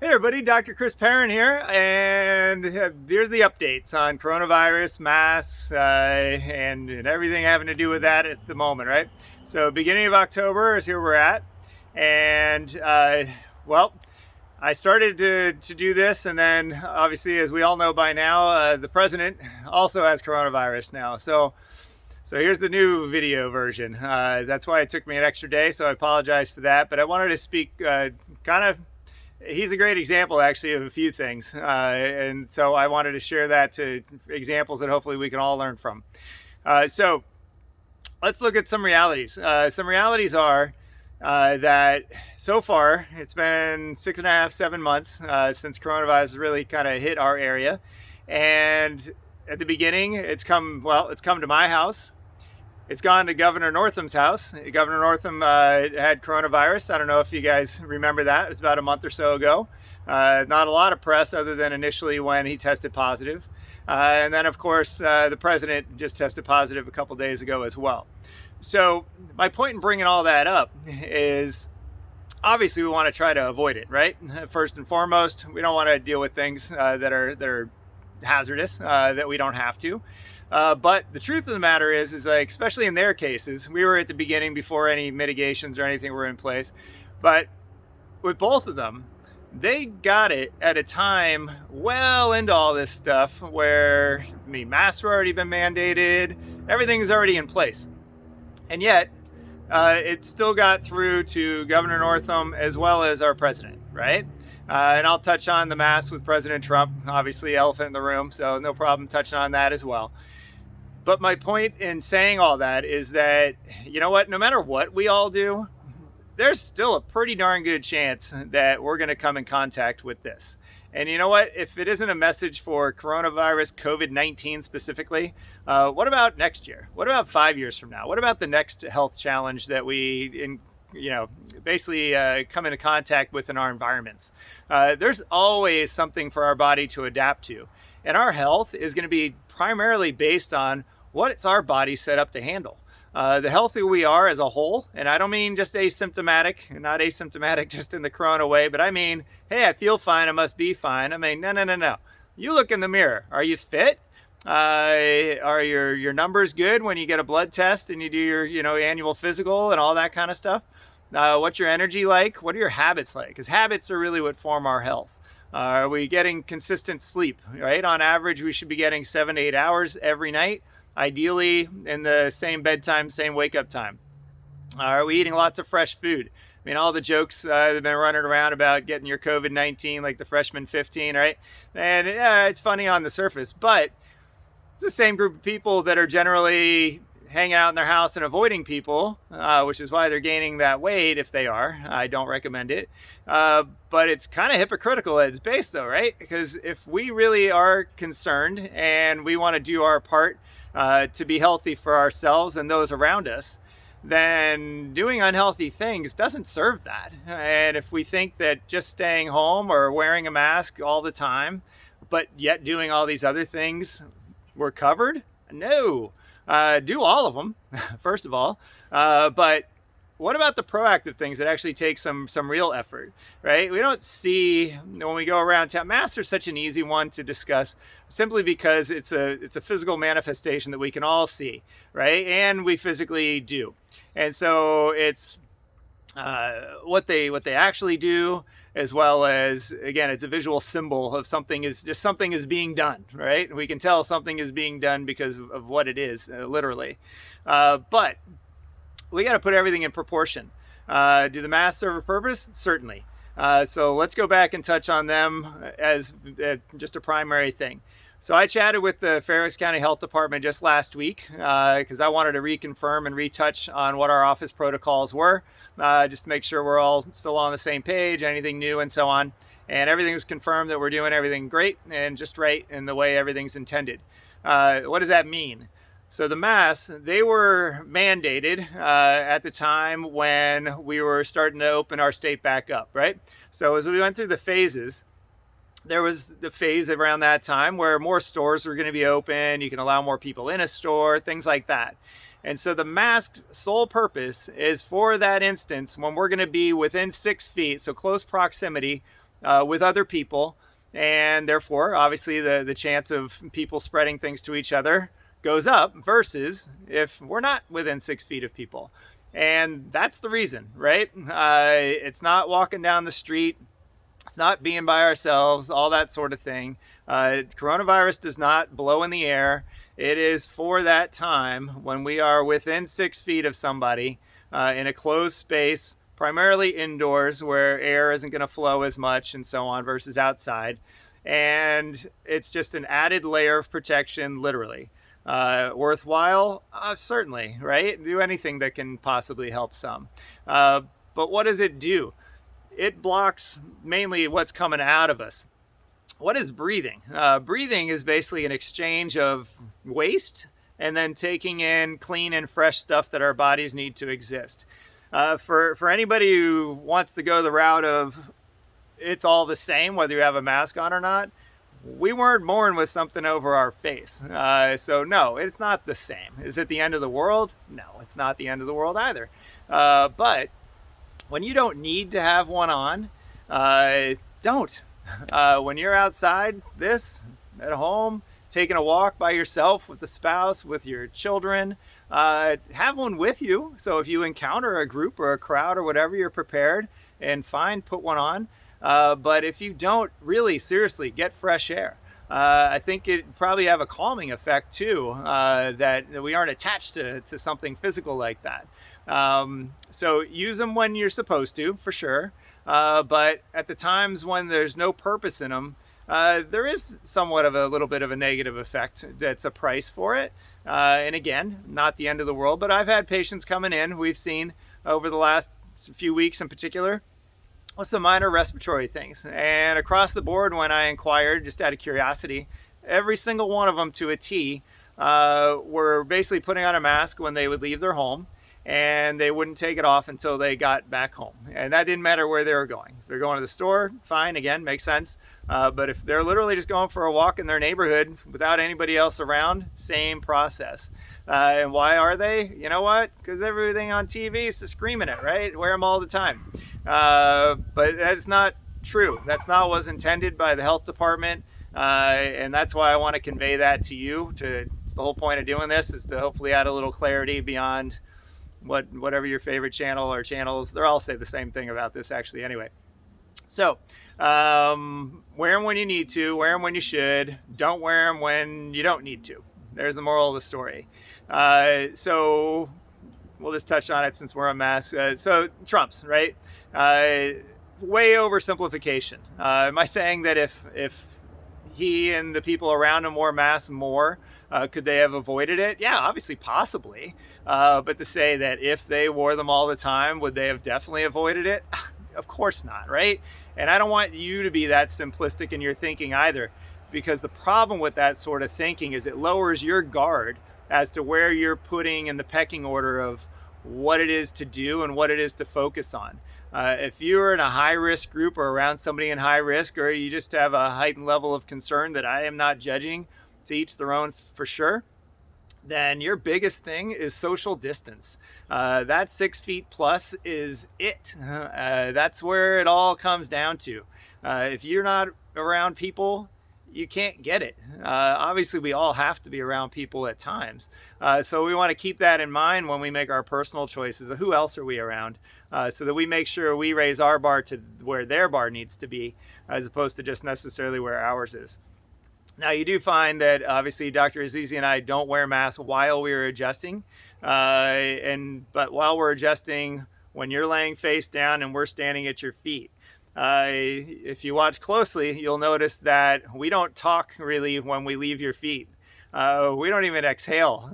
Hey everybody, Dr. Chris Perron here, and here's the updates on coronavirus, masks, and everything having to do with that at the moment, right? So beginning of October is here we're at, and well, I started to do this, and then obviously, as we all know by now, the president also has coronavirus now. So here's the new video version. That's why it took me an extra day, so I apologize for that, but I wanted to speak kind of he's a great example actually of a few things, and so I wanted to share that to examples that hopefully we can all learn from. So let's look at some realities. Some realities are that so far it's been 6.5, 7 months since coronavirus really kind of hit our area, and at the beginning it's come to my house. It's gone to Governor Northam's house. Governor Northam had coronavirus. I don't know if you guys remember that. It was about a month or so ago. Not a lot of press other than initially when he tested positive. And then, of course, the president just tested positive a couple days ago as well. So my point in bringing all that up is obviously we want to try to avoid it, right? First and foremost, we don't want to deal with things that are hazardous, that we don't have to. But the truth of the matter is like, especially in their cases, we were at the beginning before any mitigations or anything were in place. But with both of them, they got it at a time well into all this stuff where, masks were already been mandated, everything is already in place. And yet, it still got through to Governor Northam as well as our president, right? And I'll touch on the mask with President Trump, obviously elephant in the room, so no problem touching on that as well. But my point in saying all that is that, you know what, no matter what we all do, there's still a pretty darn good chance that we're going to come in contact with this. And you know what, if it isn't a message for coronavirus, COVID-19 specifically, what about next year? What about 5 years from now? What about the next health challenge that we basically come into contact with in our environments? There's always something for our body to adapt to. And our health is going to be primarily based on what's our body set up to handle. The healthier we are as a whole, and I don't mean just asymptomatic, not asymptomatic just in the corona way, but I mean, hey, I feel fine, I must be fine. I mean, no. You look in the mirror. Are you fit? Are your numbers good when you get a blood test and you do your annual physical and all that kind of stuff? What's your energy like? What are your habits like? Because habits are really what form our health. Are we getting consistent sleep, right? On average, we should be getting 7 to 8 hours every night, ideally in the same bedtime, same wake up time. Are we eating lots of fresh food? I mean, all the jokes that have been running around about getting your COVID-19, like the freshman 15, right? And it's funny on the surface, but it's the same group of people that are generally hanging out in their house and avoiding people, which is why they're gaining that weight if they are. I don't recommend it. But it's kind of hypocritical at its base though, right? Because if we really are concerned and we want to do our part to be healthy for ourselves and those around us, then doing unhealthy things doesn't serve that. And if we think that just staying home or wearing a mask all the time, but yet doing all these other things, we're covered? No. Do all of them, first of all. But what about the proactive things that actually take some real effort, right? We don't see when we go around town. Masks are such an easy one to discuss simply because it's a physical manifestation that we can all see, right? And we physically do. And so it's what they actually do, as well as, again, it's a visual symbol of something is being done, right? We can tell something is being done because of what it is, literally. But we got to put everything in proportion. Do the masks serve a purpose? Certainly. So let's go back and touch on them as just a primary thing. So I chatted with the Fairfax County Health Department just last week because I wanted to reconfirm and retouch on what our office protocols were, just to make sure we're all still on the same page, anything new and so on. And everything was confirmed that we're doing everything great and just right in the way everything's intended. What does that mean? So the masks, they were mandated at the time when we were starting to open our state back up, right? So as we went through the phases, there was the phase around that time where more stores were going to be open. You can allow more people in a store, things like that. And so the mask's sole purpose is for that instance when we're going to be within 6 feet, so close proximity with other people. And therefore, obviously, the chance of people spreading things to each other goes up versus if we're not within 6 feet of people. And that's the reason, right? It's not walking down the street. It's not being by ourselves, all that sort of thing. Coronavirus does not blow in the air. It is for that time when we are within 6 feet of somebody in a closed space, primarily indoors where air isn't going to flow as much and so on versus outside. And it's just an added layer of protection, literally. Worthwhile? Certainly, right? Do anything that can possibly help some. But what does it do? It blocks mainly what's coming out of us. What is breathing? Breathing is basically an exchange of waste and then taking in clean and fresh stuff that our bodies need to exist. For anybody who wants to go the route of it's all the same whether you have a mask on or not, we weren't born with something over our face. So no, it's not the same. Is it the end of the world? No, it's not the end of the world either. But when you don't need to have one on, don't. When you're outside this, at home, taking a walk by yourself with the spouse, with your children, have one with you. So if you encounter a group or a crowd or whatever, you're prepared and fine, put one on. But if you don't, really, seriously, get fresh air. I think it probably have a calming effect too, that we aren't attached to something physical like that. So use them when you're supposed to, for sure. But at the times when there's no purpose in them, there is somewhat of a little bit of a negative effect that's a price for it. And again, not the end of the world, but I've had patients coming in, we've seen over the last few weeks in particular, with some minor respiratory things. And across the board, when I inquired, just out of curiosity, every single one of them to a T were basically putting on a mask when they would leave their home, and they wouldn't take it off until they got back home. And that didn't matter where they were going. If they're going to the store, fine, again, makes sense. But if they're literally just going for a walk in their neighborhood without anybody else around, same process. And why are they? You know what? Because everything on TV is screaming it, right? Wear them all the time. But that's not true. That's not what was intended by the health department. And that's why I want to convey that to you. It's the whole point of doing this, is to hopefully add a little clarity beyond whatever your favorite channel or channels. They're all say the same thing about this actually anyway. So wear them when you need to, wear them when you should, don't wear them when you don't need to. There's the moral of the story. So we'll just touch on it since we're on masks. So Trump's, right? Way oversimplification. Am I saying that if he and the people around him wore masks more, could they have avoided it? Yeah, obviously, possibly. But to say that if they wore them all the time, would they have definitely avoided it? Of course not, right? And I don't want you to be that simplistic in your thinking either, because the problem with that sort of thinking is it lowers your guard as to where you're putting in the pecking order of what it is to do and what it is to focus on. If you're in a high-risk group or around somebody in high risk, or you just have a heightened level of concern that I am not judging, to each their own for sure, then your biggest thing is social distance. That 6 feet plus is it. That's where it all comes down to. If you're not around people, you can't get it. Obviously, we all have to be around people at times. So we want to keep that in mind when we make our personal choices of who else are we around, so that we make sure we raise our bar to where their bar needs to be, as opposed to just necessarily where ours is. Now, you do find that obviously Dr. Azizi and I don't wear masks while we're adjusting. But while we're adjusting, when you're laying face down and we're standing at your feet, if you watch closely, you'll notice that we don't talk really when we leave your feet. We don't even exhale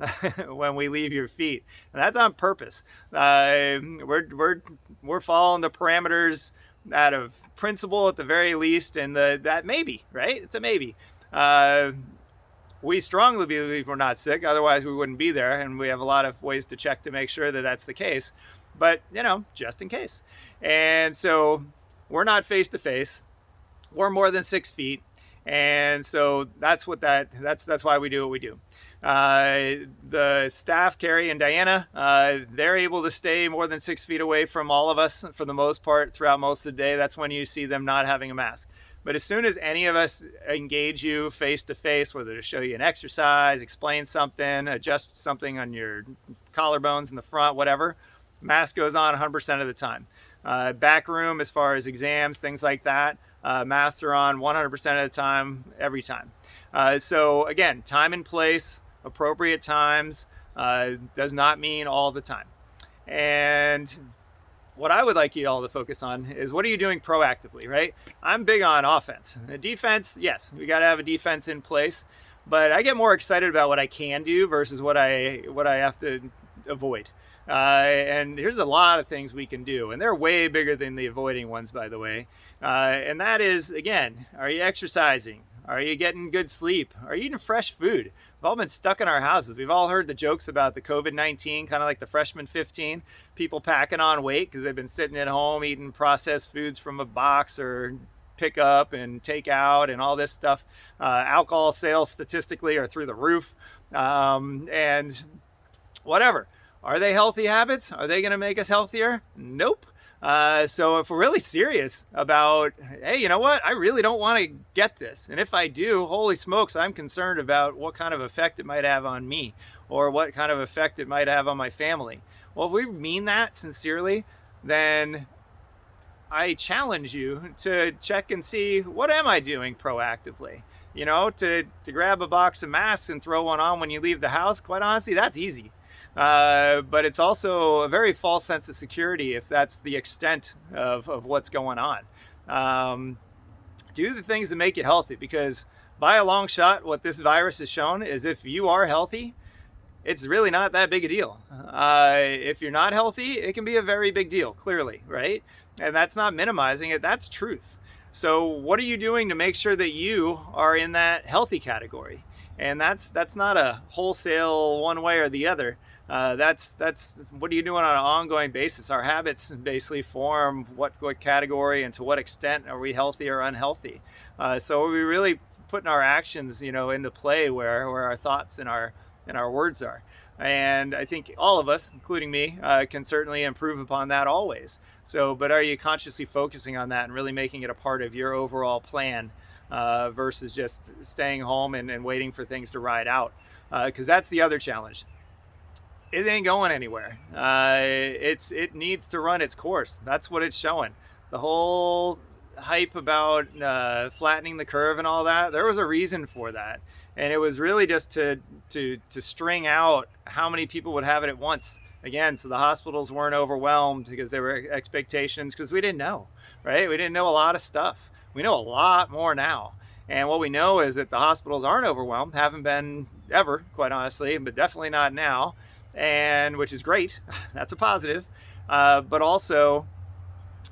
when we leave your feet. And that's on purpose. We're following the parameters out of principle at the very least, and that maybe, right? It's a maybe. We strongly believe we're not sick, otherwise we wouldn't be there, and we have a lot of ways to check to make sure that that's the case, but just in case. And so we're not face to face, we're more than 6 feet, and so that's why we do what we do. The staff, Carrie and Diana, they're able to stay more than 6 feet away from all of us for the most part throughout most of the day. That's when you see them not having a mask. But as soon as any of us engage you face to face, whether to show you an exercise, explain something, adjust something on your collarbones in the front, whatever, mask goes on 100% of the time. Back room, as far as exams, things like that, masks are on 100% of the time, every time. So again, time and place, appropriate times, does not mean all the time. And what I would like you all to focus on is, what are you doing proactively, right? I'm big on offense. The defense, yes, we got to have a defense in place, but I get more excited about what I can do versus what I have to avoid. And here's a lot of things we can do, and they're way bigger than the avoiding ones, by the way. And that is, again, are you exercising? Are you getting good sleep? Are you eating fresh food? We've all been stuck in our houses. We've all heard the jokes about the COVID-19, kind of like the freshman 15, people packing on weight because they've been sitting at home eating processed foods from a box or pick up and take out and all this stuff. Alcohol sales statistically are through the roof. And whatever. Are they healthy habits? Are they going to make us healthier? Nope. So if we're really serious about, hey, you know what? I really don't want to get this. And if I do, holy smokes, I'm concerned about what kind of effect it might have on me or what kind of effect it might have on my family. Well, if we mean that sincerely, then I challenge you to check and see, what am I doing proactively? You know, to grab a box of masks and throw one on when you leave the house, quite honestly, that's easy. But it's also a very false sense of security if that's the extent of what's going on. Do the things that make you healthy, because by a long shot, what this virus has shown is if you are healthy, it's really not that big a deal. If you're not healthy, it can be a very big deal, clearly, right? And that's not minimizing it, that's truth. So what are you doing to make sure that you are in that healthy category? And that's not a wholesale one way or the other. That's what are you doing on an ongoing basis? Our habits basically form what category and to what extent are we healthy or unhealthy. So are we really putting our actions, into play where our thoughts and our words are? And I think all of us, including me, can certainly improve upon that always. So, but are you consciously focusing on that and really making it a part of your overall plan versus just staying home and waiting for things to ride out? Because that's the other challenge. It ain't going anywhere. It needs to run its course. That's what it's showing. The whole hype about flattening the curve and all that, there was a reason for that. And it was really just to string out how many people would have it at once. Again, so the hospitals weren't overwhelmed because there were expectations, because we didn't know, right? We didn't know a lot of stuff. We know a lot more now. And what we know is that the hospitals aren't overwhelmed, haven't been ever, quite honestly, but definitely not now. And which is great. That's a positive. But also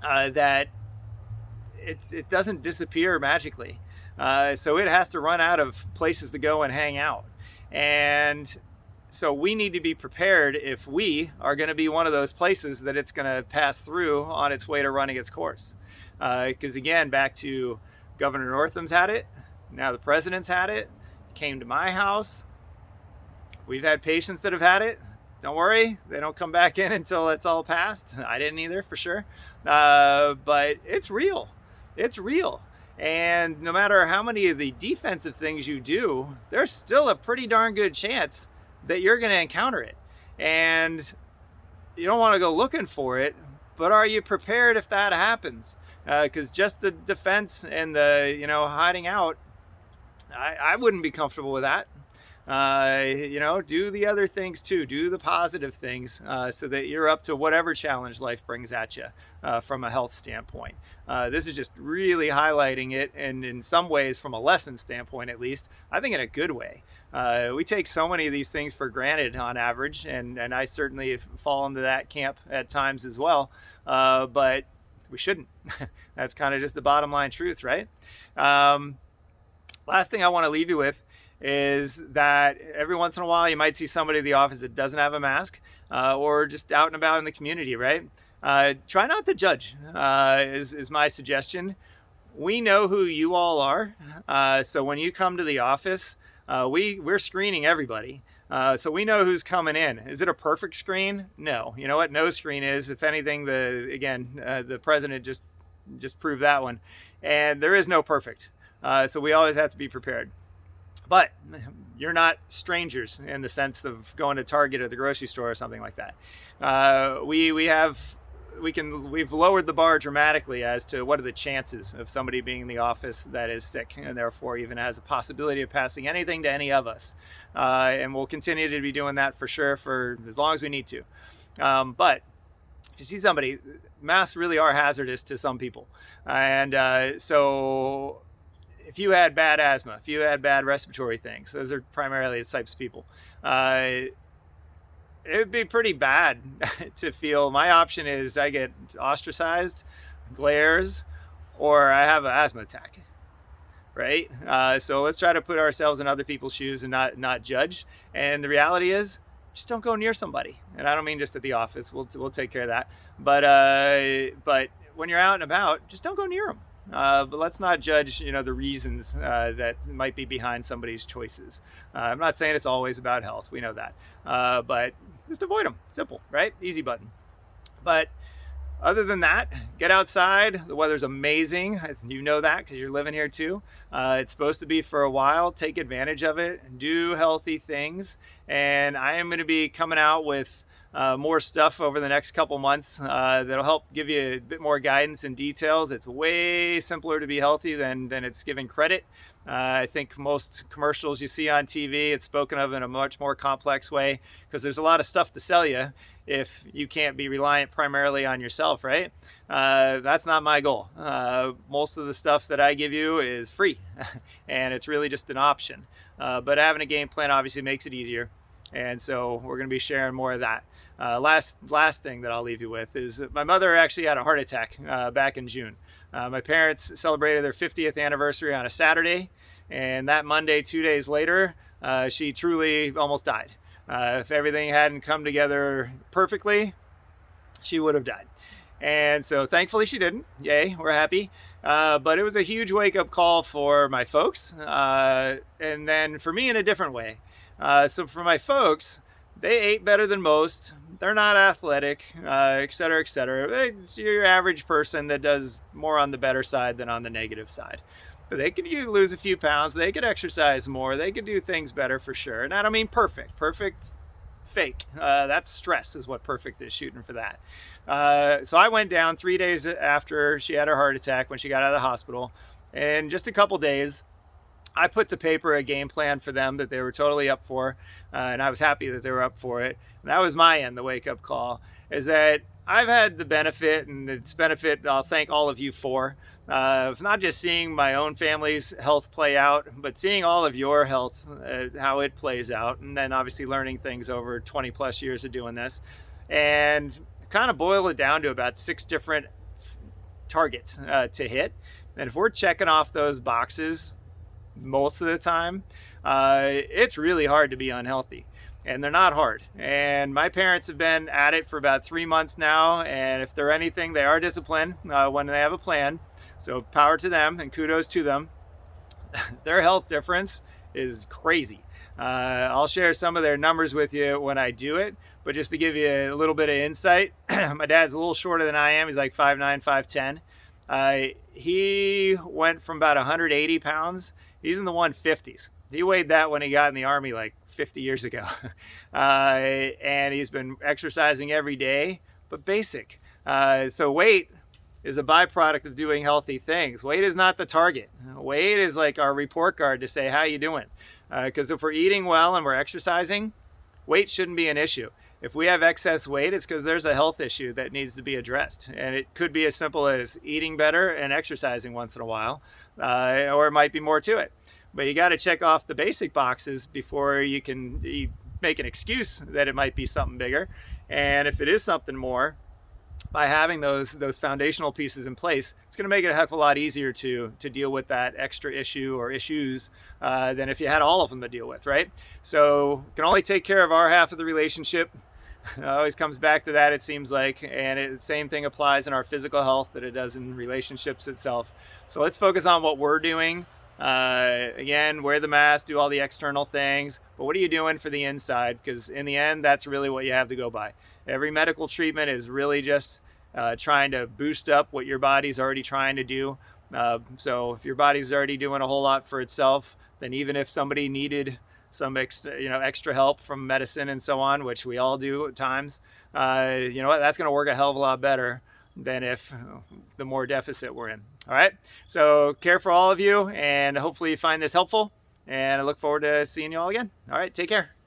that it doesn't disappear magically. So it has to run out of places to go and hang out. And so we need to be prepared if we are going to be one of those places that it's going to pass through on its way to running its course. Because again, back to Governor Northam's had it. Now the president's had it. Came to my house. We've had patients that have had it. Don't worry, they don't come back in until it's all passed. I didn't either, for sure. But it's real. It's real. And no matter how many of the defensive things you do, there's still a pretty darn good chance that you're going to encounter it. And you don't want to go looking for it, but are you prepared if that happens? Because just the defense and the, hiding out, I wouldn't be comfortable with that. Do the other things too. Do the positive things so that you're up to whatever challenge life brings at you from a health standpoint. This is just really highlighting it, and in some ways, from a lesson standpoint at least, I think in a good way. We take so many of these things for granted on average, and I certainly fall into that camp at times as well, but we shouldn't. That's kind of just the bottom line truth, right? Last thing I want to leave you with is that every once in a while you might see somebody at the office that doesn't have a mask, or just out and about in the community, right? Try not to judge, is my suggestion. We know who you all are. So when you come to the office, we're screening everybody. So we know who's coming in. Is it a perfect screen? No. You know what no screen is? If anything, the president just proved that one. And there is no perfect. So we always have to be prepared. But you're not strangers in the sense of going to Target or the grocery store or something like that. We've lowered the bar dramatically as to what are the chances of somebody being in the office that is sick and therefore even has a possibility of passing anything to any of us. And we'll continue to be doing that for sure for as long as we need to. But if you see somebody, masks really are hazardous to some people. So if you had bad asthma, if you had bad respiratory things, those are primarily the types of people. It would be pretty bad to feel. My option is I get ostracized, glares, or I have an asthma attack, right? So let's try to put ourselves in other people's shoes and not judge. And the reality is, just don't go near somebody. And I don't mean just at the office. We'll take care of that. But when you're out and about, just don't go near them. But let's not judge, the reasons that might be behind somebody's choices. I'm not saying it's always about health. We know that. But just avoid them. Simple, right? Easy button. But other than that, get outside. The weather's amazing. You know that because you're living here too. It's supposed to be for a while. Take advantage of it. Do healthy things. And I am going to be coming out with more stuff over the next couple months that'll help give you a bit more guidance and details. It's way simpler to be healthy than it's given credit. I think most commercials you see on TV, it's spoken of in a much more complex way because there's a lot of stuff to sell you if you can't be reliant primarily on yourself, right? That's not my goal. Most of the stuff that I give you is free and it's really just an option. But having a game plan obviously makes it easier. And so we're going to be sharing more of that. Last thing that I'll leave you with is my mother actually had a heart attack back in June. My parents celebrated their 50th anniversary on a Saturday, and that Monday, 2 days later, she truly almost died. If everything hadn't come together perfectly, she would have died. And so thankfully she didn't. Yay, we're happy. But it was a huge wake-up call for my folks, and then for me in a different way. So for my folks, they ate better than most. They're not athletic, et cetera, et cetera. It's your average person that does more on the better side than on the negative side. But they could lose a few pounds. They could exercise more. They could do things better for sure. And I don't mean perfect. Perfect, fake. That's stress is what perfect is, shooting for that. So I went down 3 days after she had her heart attack when she got out of the hospital. And just a couple days, I put to paper a game plan for them that they were totally up for, and I was happy that they were up for it. And that was my end, the wake-up call, is that I've had the benefit, and it's benefit I'll thank all of you for, of not just seeing my own family's health play out, but seeing all of your health, how it plays out, and then obviously learning things over 20 plus years of doing this, and kind of boil it down to about 6 different targets to hit. And if we're checking off those boxes most of the time, it's really hard to be unhealthy, and they're not hard. And my parents have been at it for about 3 months now, and if they're anything, they are disciplined when they have a plan. So power to them and kudos to them. Their health difference is crazy. I'll share some of their numbers with you when I do it, but just to give you a little bit of insight, my dad's a little shorter than I am. He's like 5'9", 5'10". He went from about 180 pounds. He's in the 150s. He weighed that when he got in the Army like 50 years ago. And he's been exercising every day, but basic. So weight is a byproduct of doing healthy things. Weight is not the target. Weight is like our report card to say, how you doing? Because if we're eating well and we're exercising, weight shouldn't be an issue. If we have excess weight, it's because there's a health issue that needs to be addressed. And it could be as simple as eating better and exercising once in a while, or it might be more to it. But you got to check off the basic boxes before you can make an excuse that it might be something bigger. And if it is something more, by having those foundational pieces in place, it's going to make it a heck of a lot easier to deal with that extra issue or issues than if you had all of them to deal with, right? So can only take care of our half of the relationship. It always comes back to that, it seems like, and the same thing applies in our physical health that it does in relationships itself. So let's focus on what we're doing Again, wear the mask, do all the external things, but what are you doing for the inside? Because in the end, that's really what you have to go by. Every medical treatment is really just trying to boost up what your body's already trying to do. So if your body's already doing a whole lot for itself, then even if somebody needed some extra help from medicine and so on, which we all do at times, you know what, that's going to work a hell of a lot better than if the more deficit we're in. All right, so care for all of you, and hopefully you find this helpful, and I look forward to seeing you all again. All right, take care.